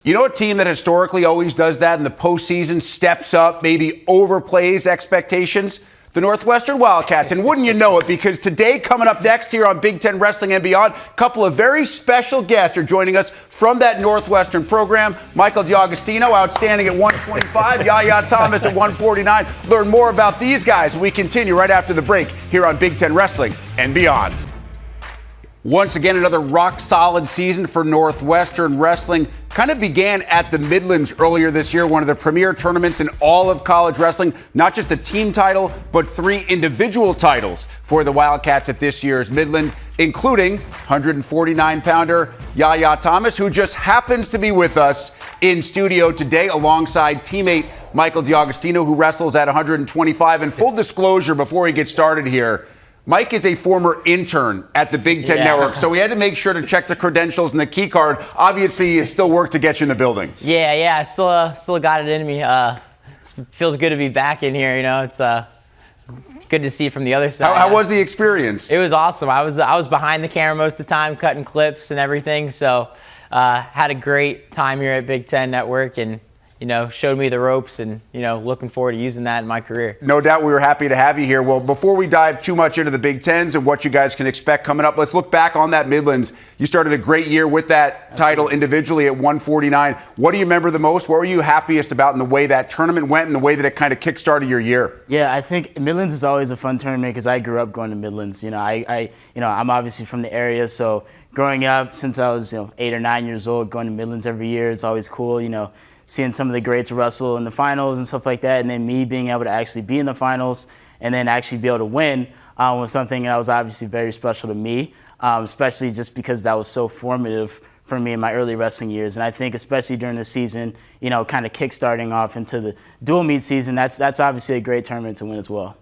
You know a team that historically always does that in the postseason, steps up, maybe overplays expectations? The Northwestern Wildcats. And wouldn't you know it, because today, coming up next here on Big Ten Wrestling and Beyond, a couple of very special guests are joining us from that Northwestern program. Michael DeAugustino, outstanding at 125, Yahya Thomas at 149. Learn more about these guys. We continue right after the break here on Big Ten Wrestling and Beyond. Once again, another rock-solid season for Northwestern Wrestling. Kind of began at the Midlands earlier this year, one of the premier tournaments in all of college wrestling. Not just a team title, but 3 individual titles for the Wildcats at this year's Midland, including 149-pounder Yahya Thomas, who just happens to be with us in studio today alongside teammate Michael DeAugustino, who wrestles at 125. And full disclosure before we get started here, Mike is a former intern at the Big Ten Network, so we had to make sure to check the credentials and the key card. Obviously, it still worked to get you in the building. Yeah, I still got it in me. Feels good to be back in here. You know, it's good to see from the other side. How was the experience? It was awesome. I was behind the camera most of the time, cutting clips and everything. So had a great time here at Big Ten Network, and showed me the ropes, and, looking forward to using that in my career. No doubt we were happy to have you here. Well, before we dive too much into the Big Tens and what you guys can expect coming up, let's look back on that Midlands. You started a great year with that title individually at 149. What do you remember the most? What were you happiest about in the way that tournament went and the way that it kind of kickstarted your year? Yeah, I think Midlands is always a fun tournament because I grew up going to Midlands. I'm obviously from the area, so growing up since I was 8 or 9 years old, going to Midlands every year, it's always cool. Seeing some of the greats wrestle in the finals and stuff like that, and then me being able to actually be in the finals and then actually be able to win was something that was obviously very special to me, especially just because that was so formative for me in my early wrestling years. And I think especially during the season, kind of kickstarting off into the dual meet season, that's obviously a great tournament to win as well.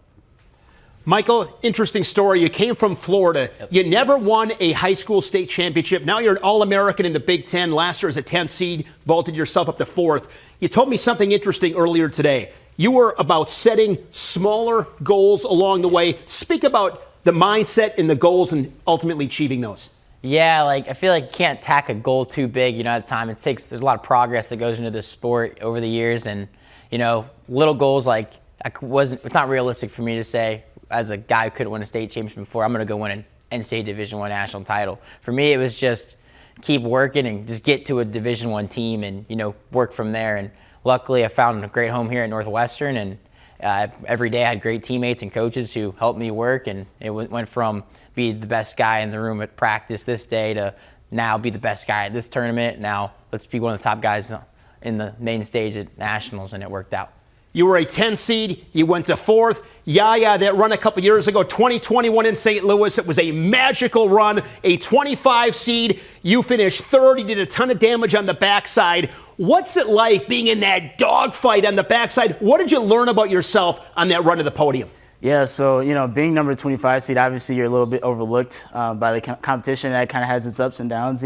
Michael, interesting story. You came from Florida. Yep. You never won a high school state championship. Now you're an All-American in the Big Ten. Last year as a 10th seed, vaulted yourself up to 4th. You told me something interesting earlier today. You were about setting smaller goals along the way. Speak about the mindset and the goals and ultimately achieving those. Yeah, I feel like you can't tack a goal too big, at the time. There's a lot of progress that goes into this sport over the years, and, little goals it's not realistic for me to say, as a guy who couldn't win a state championship before, I'm going to go win an NCAA Division I national title. For me, it was just keep working and just get to a Division I team and, work from there. And luckily, I found a great home here at Northwestern, and every day I had great teammates and coaches who helped me work, and it went from be the best guy in the room at practice this day to now be the best guy at this tournament. Now let's be one of the top guys in the main stage at nationals, and it worked out. You were a 10 seed. You went to 4th. Yahya, that run a couple years ago, 2021 in St. Louis. It was a magical run. A 25 seed. You finished 3rd. You did a ton of damage on the backside. What's it like being in that dogfight on the backside? What did you learn about yourself on that run to the podium? Yeah, so, being number 25 seed, obviously you're a little bit overlooked by the competition. That kind of has its ups and downs,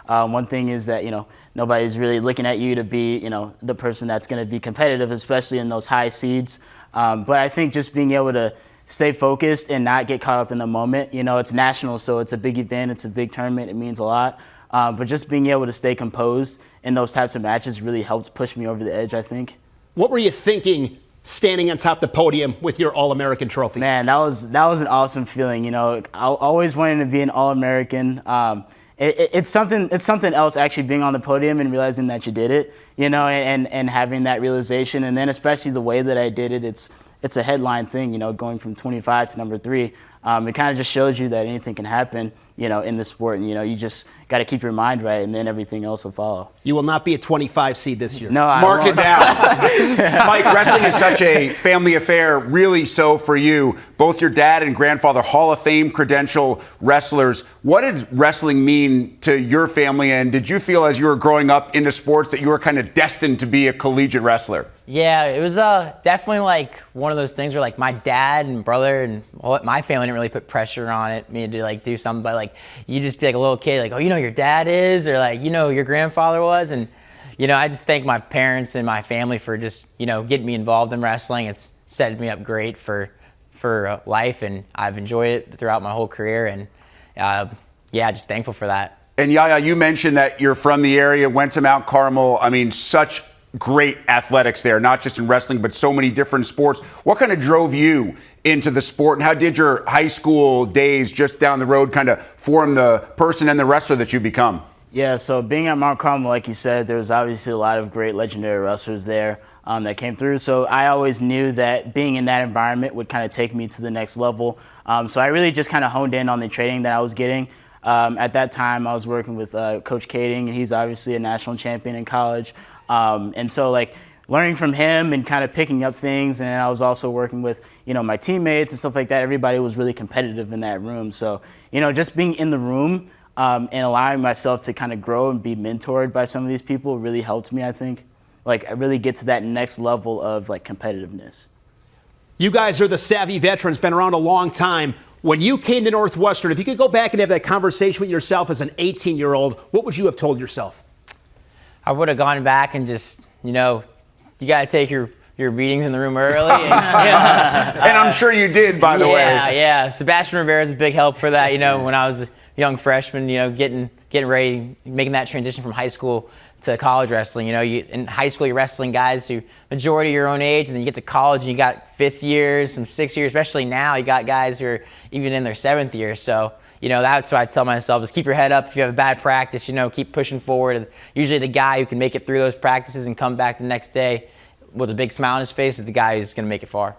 One thing is that, nobody's really looking at you to be, the person that's going to be competitive, especially in those high seeds. But I think just being able to stay focused and not get caught up in the moment. It's national, so it's a big event. It's a big tournament. It means a lot. But just being able to stay composed in those types of matches really helped push me over the edge, I think. What were you thinking standing on top of the podium with your All-American trophy? Man, that was an awesome feeling. I always wanted to be an All-American. It's something else actually being on the podium and realizing that you did it, and having that realization. And then especially the way that I did it, it's a headline thing, going from 25 to number 3. It kind of just shows you that anything can happen, in the sport. And, you just got to keep your mind right, and then everything else will follow. You will not be a 25 seed this year. No, I Mark won't. it down. Mike, wrestling is such a family affair, really so for you. Both your dad and grandfather, Hall of Fame credential wrestlers. What did wrestling mean to your family, and did you feel as you were growing up into sports that you were kind of destined to be a collegiate wrestler? Yeah, it was definitely one of those things where my dad and brother and my family didn't really put pressure on me to do something, but you just be a little kid, oh, your dad is, or your grandfather was, and I just thank my parents and my family for just getting me involved in wrestling. It's set me up great for life, and I've enjoyed it throughout my whole career, and just thankful for that. And Yahya, you mentioned that you're from the area, went to Mount Carmel. I mean, such great athletics there, not just in wrestling, but so many different sports. What kind of drove you into the sport, and how did your high school days just down the road kind of form the person and the wrestler that you become? Yeah, so being at Mount Carmel, like you said, there was obviously a lot of great legendary wrestlers there that came through. So I always knew that being in that environment would kind of take me to the next level. So I really just kind of honed in on the training that I was getting. At that time, I was working with Coach Kading, and he's obviously a national champion in college. And so, like, learning from him and kind of picking up things, and I was also working with, my teammates and stuff like that. Everybody was really competitive in that room. So, just being in the room and allowing myself to kind of grow and be mentored by some of these people really helped me, I think. Like, I really get to that next level of, like, competitiveness. You guys are the savvy veterans, been around a long time. When you came to Northwestern, if you could go back and have that conversation with yourself as an 18-year-old, what would you have told yourself? I would have gone back and just, you got to take your meetings in the room early. And, And I'm sure you did, by the way. Yeah. Sebastian Rivera is a big help for that. When I was a young freshman, getting ready, making that transition from high school to college wrestling. In high school, you're wrestling guys who majority your own age, and then you get to college and you got 5th years, some 6th years, especially now you got guys who are even in their 7th year. So, that's what I tell myself is keep your head up. If you have a bad practice, keep pushing forward. Usually the guy who can make it through those practices and come back the next day with a big smile on his face is the guy who's going to make it far.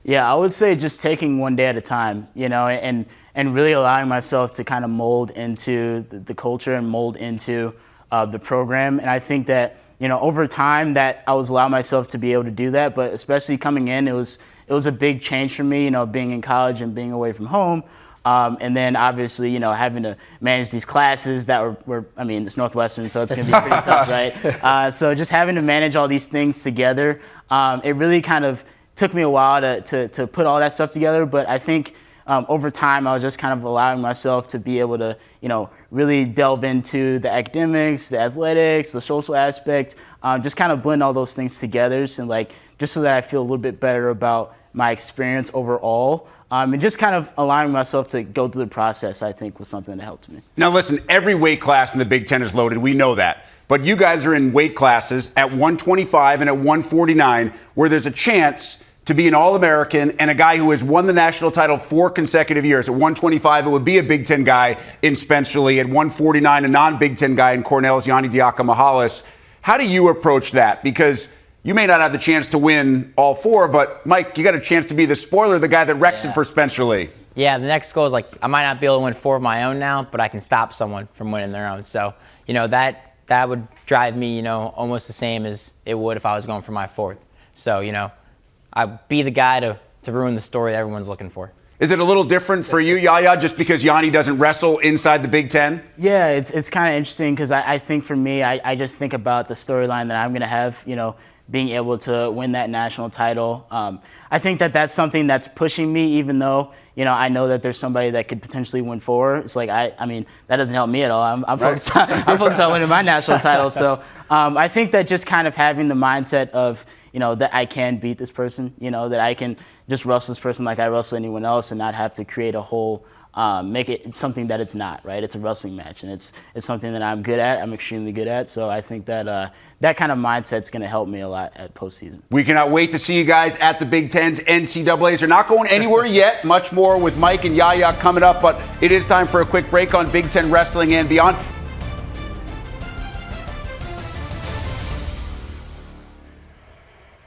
Yeah, I would say just taking one day at a time, and really allowing myself to kind of mold into the culture and mold into the program. And I think that, over time that I was allowing myself to be able to do that, but especially coming in, it was a big change for me, being in college and being away from home. And then obviously, having to manage these classes that were it's Northwestern, so it's going to be pretty tough, right? So just having to manage all these things together, it really kind of took me a while to put all that stuff together. But I think over time, I was just kind of allowing myself to be able to, really delve into the academics, the athletics, the social aspect, just kind of blend all those things together. So just so that I feel a little bit better about my experience overall. And just kind of allowing myself to go through the process, I think, was something that helped me. Now, listen, every weight class in the Big Ten is loaded. We know that. But you guys are in weight classes at 125 and at 149 where there's a chance to be an All-American and a guy who has won the national title 4 consecutive years. At 125, it would be a Big Ten guy in Spencer Lee. At 149, a non-Big Ten guy in Cornell's Yanni Diakamahalis. How do you approach that? Because you may not have the chance to win all 4, but Mike, you got a chance to be the spoiler, the guy that wrecks it for Spencer Lee. Yeah, the next goal is I might not be able to win 4 of my own now, but I can stop someone from winning their own. So, that would drive me, almost the same as it would if I was going for my 4th. So, I'd be the guy to ruin the story that everyone's looking for. Is it a little different for you, Yahya, just because Yanni doesn't wrestle inside the Big Ten? Yeah, it's kind of interesting because I think for me, I just think about the storyline that I'm going to have, being able to win that national title. I think that that's something that's pushing me, even though, I know that there's somebody that could potentially win 4. It's that doesn't help me at all. I'm focused on winning my national title. So I think that just kind of having the mindset of, that I can beat this person, that I can just wrestle this person like I wrestle anyone else and not have to create a whole, make it something that it's not, right? It's a wrestling match, and it's something that I'm good at, I'm extremely good at. So I think that that kind of mindset's going to help me a lot at postseason. We cannot wait to see you guys at the Big Ten's NCAAs. They're not going anywhere yet. Much more with Mike and Yahya coming up, but it is time for a quick break on Big Ten Wrestling and beyond.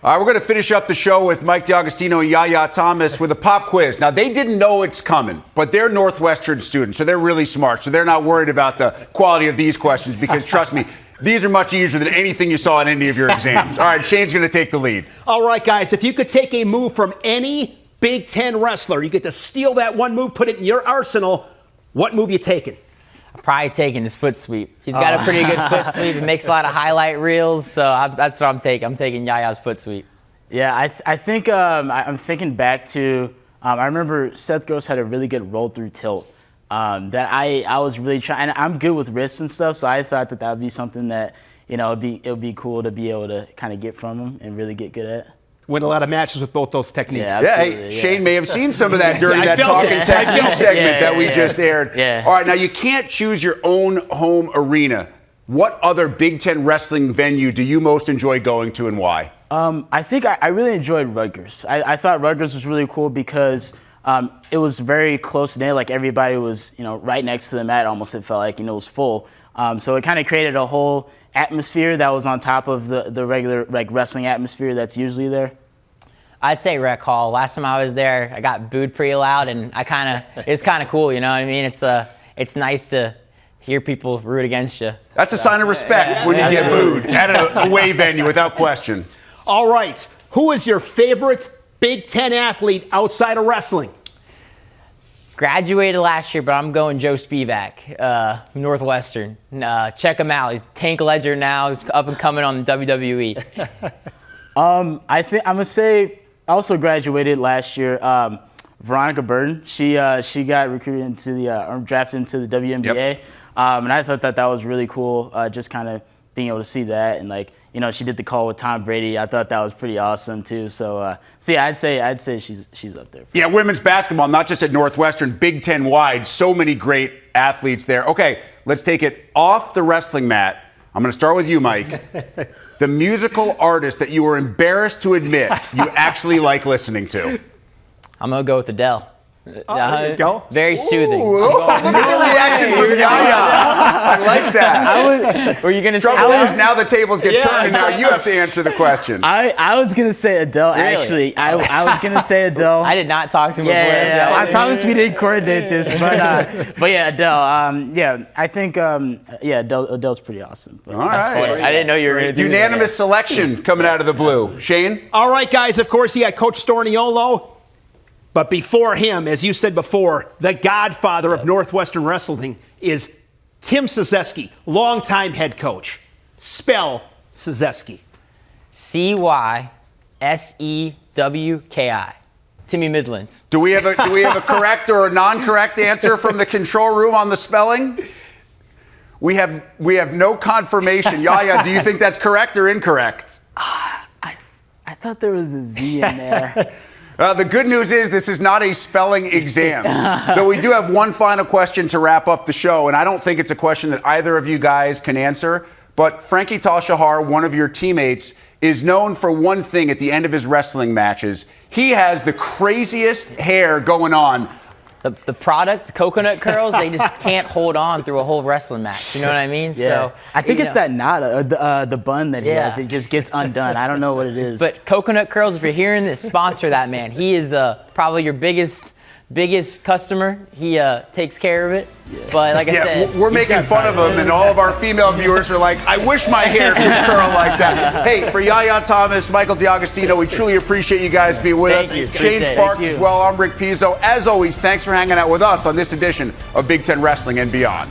All right, we're going to finish up the show with Mike DeAugustino and Yahya Thomas with a pop quiz. Now, they didn't know it's coming, but they're Northwestern students, so they're really smart. So they're not worried about the quality of these questions because, trust me, these are much easier than anything you saw in any of your exams. All right, Shane's going to take the lead. All right, guys, if you could take a move from any Big Ten wrestler, you get to steal that one move, put it in your arsenal, what move you taking? I'm probably taking his foot sweep. He's got a pretty good foot sweep. He makes a lot of highlight reels, so that's what I'm taking. I'm taking Yaya's foot sweep. Yeah, I think I'm thinking back to I remember Seth Gross had a really good roll through tilt that I was really trying. I'm good with wrists and stuff, so I thought that would be something that it would be cool to be able to kind of get from him and really get good at. Win a lot of matches with both those techniques. Yeah. Yeah, Absolutely, hey, yeah. Shane may have seen some of that during I that felt talking it. technique segment that we yeah, just aired. yeah. All right, now you can't choose your own home arena. What other Big Ten wrestling venue do you most enjoy going to and why? I think I really enjoyed Rutgers. I thought Rutgers was really cool because it was very close knit. Like everybody was, right next to the mat. Almost it felt like, it was full. So it kind of created a whole atmosphere that was on top of the regular wrestling atmosphere that's usually there. I'd say Rec Hall. Last time I was there, I got booed pretty loud, and it's kind of cool. You know what I mean? It's nice to hear people root against you. That's a sign of respect when you get booed at an away venue, without question. All right. Who is your favorite Big Ten athlete outside of wrestling? Graduated last year, but I'm going Joe Spivak, Northwestern. Check him out. He's Tank Ledger now. He's up and coming on the WWE. I think I'm gonna say I also graduated last year. Veronica Burton. She got recruited into the drafted into the WNBA, Yep. And I thought that was really cool. Just kind of being able to see that, and she did the call with Tom Brady. I thought that was pretty awesome too. So yeah, I'd say she's up there. Yeah, women's basketball, not just at Northwestern, Big Ten wide, so many great athletes there. Okay, let's take it off the wrestling mat. I'm going to start with you, Mike. The musical artist that you were embarrassed to admit you actually like listening to. I'm going to go with Adele. There you go. Very soothing. Ooh, look at the reaction from Yahya. I like that. Were you going to say Trouble is now the tables get turned and now you have to answer the question. I was gonna say Adele. Really? Actually, I was gonna say Adele. I did not talk to him before. Yeah. I promise we didn't coordinate this, but yeah, Adele. I think Adele's pretty awesome. But All right. I didn't know you were going to do Unanimous selection coming out of the blue. Shane? All right, guys. Of course, you got Coach Storniolo. But before him, as you said before, the godfather of Northwestern wrestling is Tim Cyzeski, longtime head coach. Spell Cyzeski. Cysewki. Timmy Midlands. Do we have a correct or a non-correct answer from the control room on the spelling? We have no confirmation. Yahya, do you think that's correct or incorrect? I thought there was a Z in there. The good news is this is not a spelling exam. Though we do have one final question to wrap up the show, and I don't think it's a question that either of you guys can answer, but Frankie Tal-Shahar, one of your teammates, is known for one thing at the end of his wrestling matches. He has the craziest hair going on. The product, the coconut curls, they just can't hold on through a whole wrestling match. You know what I mean? Yeah. So I think it's that knot, the bun that he has. It just gets undone. I don't know what it is. But coconut curls, if you're hearing this, sponsor that man. He is probably your biggest customer. He takes care of it. Yeah. But like I said, we're making fun of him, and all of our female viewers are like, I wish my hair could curl like that. Hey, for Yahya Thomas, Michael DeAugustino, we truly appreciate you guys being with us. Thank you. Shane Appreciate Sparks it. as well. I'm Rick Pizzo. As always, thanks for hanging out with us on this edition of Big Ten Wrestling and Beyond.